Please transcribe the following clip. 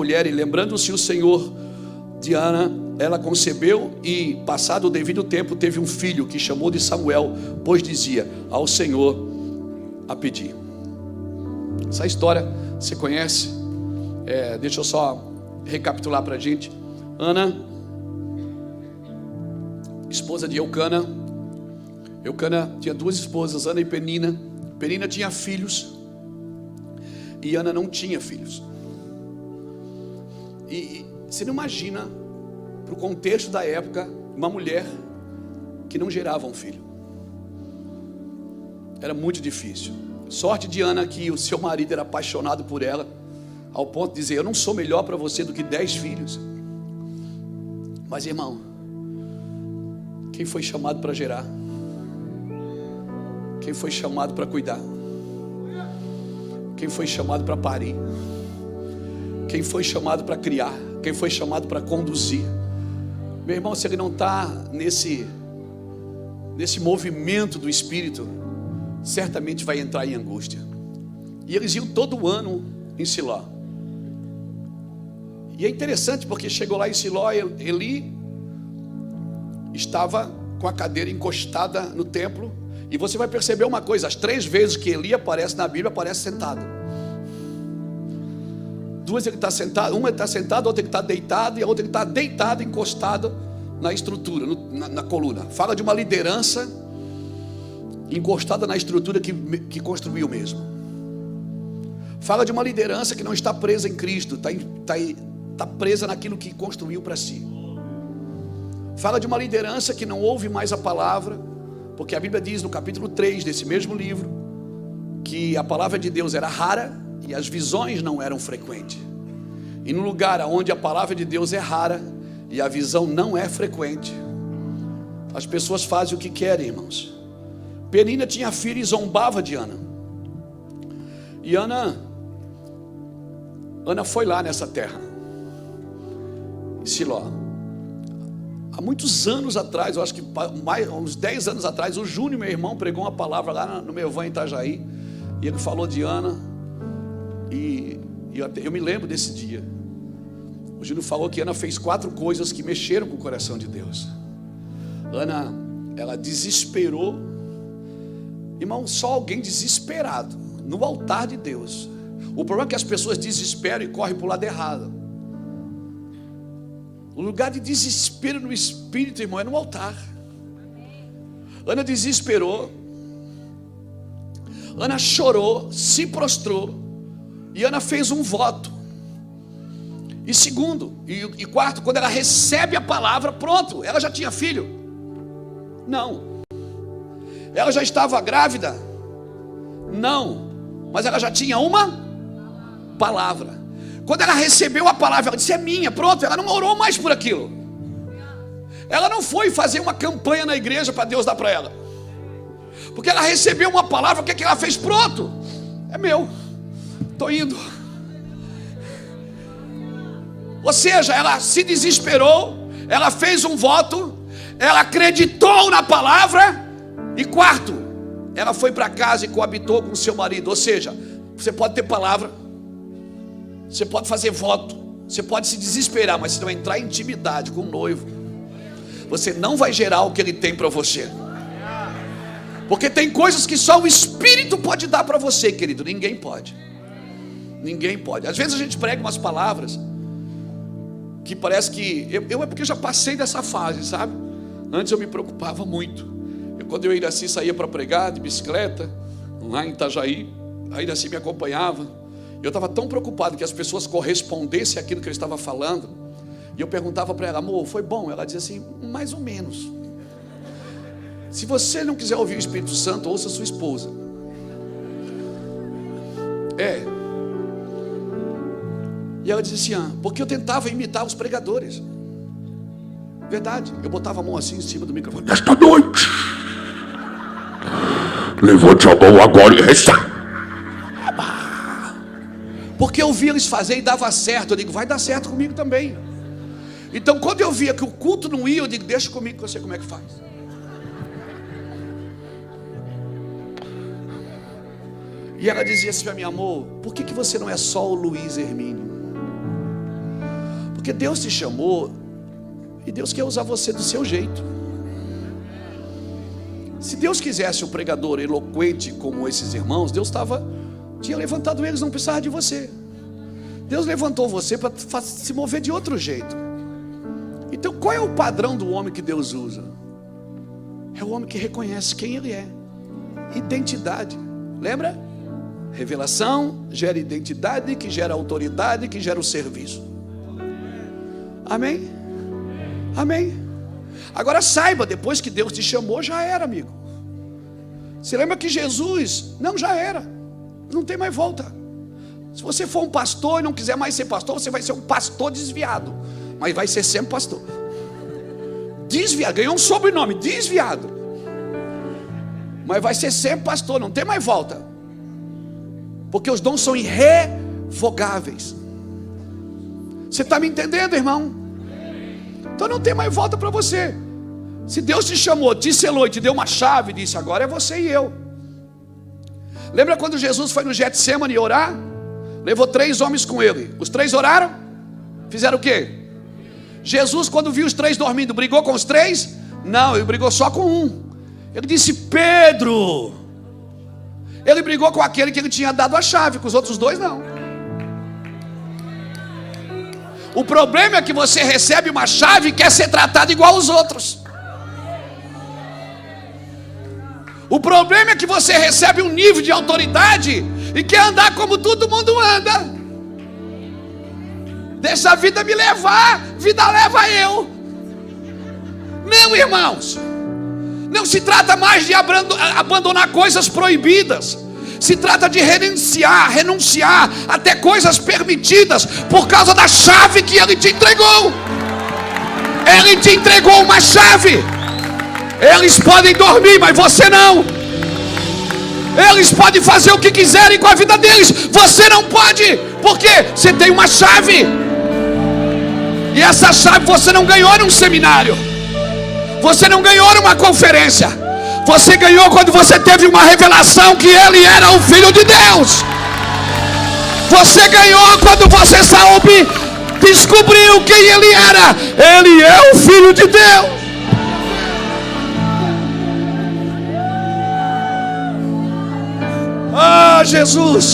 mulher, e lembrando-se o Senhor de Ana, ela concebeu e, passado o devido tempo, teve um filho que chamou de Samuel, pois dizia: ao Senhor a pedir. Essa história você conhece? Deixa eu só recapitular para a gente. Ana, esposa de Eucana. Eucana tinha duas esposas, Ana e Penina. Penina tinha filhos e Ana não tinha filhos. E você não imagina, para o contexto da época, uma mulher que não gerava um filho. Era muito difícil. Sorte de Ana que o seu marido era apaixonado por ela, ao ponto de dizer: eu não sou melhor para você do que 10 filhos. Mas, irmão, quem foi chamado para gerar? Quem foi chamado para cuidar? Quem foi chamado para parir? Quem foi chamado para criar? Quem foi chamado para conduzir? Meu irmão, se ele não está nesse movimento do Espírito, certamente vai entrar em angústia. E eles iam todo ano em Siló. E é interessante porque chegou lá em Siló, Eli estava com a cadeira encostada no templo. E você vai perceber uma coisa: as 3 vezes que Eli aparece na Bíblia, aparece sentado. 2 ele está sentado, uma ele está sentado, a outra ele está deitado, e a outra ele está deitado, encostado na estrutura, na coluna. Fala de uma liderança encostada na estrutura que construiu mesmo. Fala de uma liderança que não está presa em Cristo, está presa naquilo que construiu para si. Fala de uma liderança que não ouve mais a palavra, porque a Bíblia diz no capítulo 3 desse mesmo livro que a palavra de Deus era rara e as visões não eram frequentes. E no lugar onde a palavra de Deus é rara e a visão não é frequente, as pessoas fazem o que querem, irmãos. Penina tinha filho e zombava de Ana. E Ana foi lá nessa terra, em Siló. Há muitos anos atrás, eu acho que uns 10 anos atrás, o Júnior, meu irmão, pregou uma palavra lá no meu van em Itajaí. E ele falou de Ana. E eu me lembro desse dia. O Júnior falou que Ana fez 4 coisas que mexeram com o coração de Deus. Ana, ela desesperou. Irmão, só alguém desesperado no altar de Deus. O problema é que as pessoas desesperam e correm para o lado errado. O lugar de desespero no espírito, irmão, é no altar. Ana desesperou. Ana chorou, se prostrou. E Ana fez um voto. E segundo, e quarto, quando ela recebe a palavra, pronto, ela já tinha filho? Não. Ela já estava grávida? Não. Mas ela já tinha uma palavra. Quando ela recebeu a palavra, ela disse: é minha, pronto. Ela não orou mais por aquilo. Ela não foi fazer uma campanha na igreja para Deus dar para ela. Porque ela recebeu uma palavra, o que ela fez? Pronto, é meu, estou indo. Ou seja, ela se desesperou, ela fez um voto, ela acreditou na palavra. E quarto, ela foi para casa e coabitou com seu marido. Ou seja, você pode ter palavra, você pode fazer voto, você pode se desesperar, mas se não entrar em intimidade com o noivo, você não vai gerar o que ele tem para você. Porque tem coisas que só o Espírito pode dar para você, querido. Ninguém pode. Ninguém pode. Às vezes a gente prega umas palavras que parece que... Eu é porque eu já passei dessa fase, sabe? Antes eu me preocupava muito. Quando eu ainda assim saía para pregar de bicicleta, lá em Itajaí, ainda assim me acompanhava. Eu estava tão preocupado que as pessoas correspondessem àquilo que eu estava falando. E eu perguntava para ela: amor, foi bom? Ela dizia assim: mais ou menos. Se você não quiser ouvir o Espírito Santo, ouça sua esposa. E ela dizia assim: porque eu tentava imitar os pregadores. Verdade, eu botava a mão assim em cima do microfone. Nesta noite, levante a mão agora e receba. Porque eu via eles fazer e dava certo. Eu digo: vai dar certo comigo também. Então quando eu via que o culto não ia, eu digo: deixa comigo que eu sei como é que faz. E ela dizia assim para mim: amor, por que você não é só o Luiz Hermínio? Porque Deus te chamou e Deus quer usar você do seu jeito. Se Deus quisesse um pregador eloquente como esses irmãos, Deus tinha levantado eles, não precisava de você. Deus levantou você para se mover de outro jeito. Então qual é o padrão do homem que Deus usa? É o homem que reconhece quem ele é. Identidade. Lembra? Revelação gera identidade, que gera autoridade, que gera o serviço. Amém? Amém? Agora saiba, depois que Deus te chamou, já era, amigo. Você lembra que Jesus, não, já era. Não tem mais volta. Se você for um pastor e não quiser mais ser pastor, você vai ser um pastor desviado. Mas vai ser sempre pastor. Desviado, ganhou um sobrenome, desviado. Mas vai ser sempre pastor, não tem mais volta. Porque os dons são irrevogáveis. Você está me entendendo, irmão? Então não tem mais volta para você. Se Deus te chamou, te selou e te deu uma chave, disse, agora é você e eu. Lembra quando Jesus foi no Getsemane orar? Levou 3 homens com ele. Os 3 oraram? Fizeram o quê? Jesus, quando viu os 3 dormindo, brigou com os 3? Não, ele brigou só com um. Ele disse, Pedro. Ele brigou com aquele que ele tinha dado a chave, com os outros 2 não. O problema é que você recebe uma chave e quer ser tratado igual aos outros. O problema é que você recebe um nível de autoridade e quer andar como todo mundo anda. Deixa a vida me levar, vida leva eu. Não, irmãos. Não se trata mais de abandonar coisas proibidas. Se trata de renunciar até coisas permitidas por causa da chave que Ele te entregou. Ele te entregou uma chave. Eles podem dormir, mas você não. Eles podem fazer o que quiserem com a vida deles, você não pode, porque você tem uma chave. E essa chave você não ganhou num seminário, você não ganhou numa conferência, você ganhou quando você teve uma revelação que Ele era o Filho de Deus. Você ganhou quando você soube, descobriu quem Ele era. Ele é o Filho de Deus. Ah, Jesus.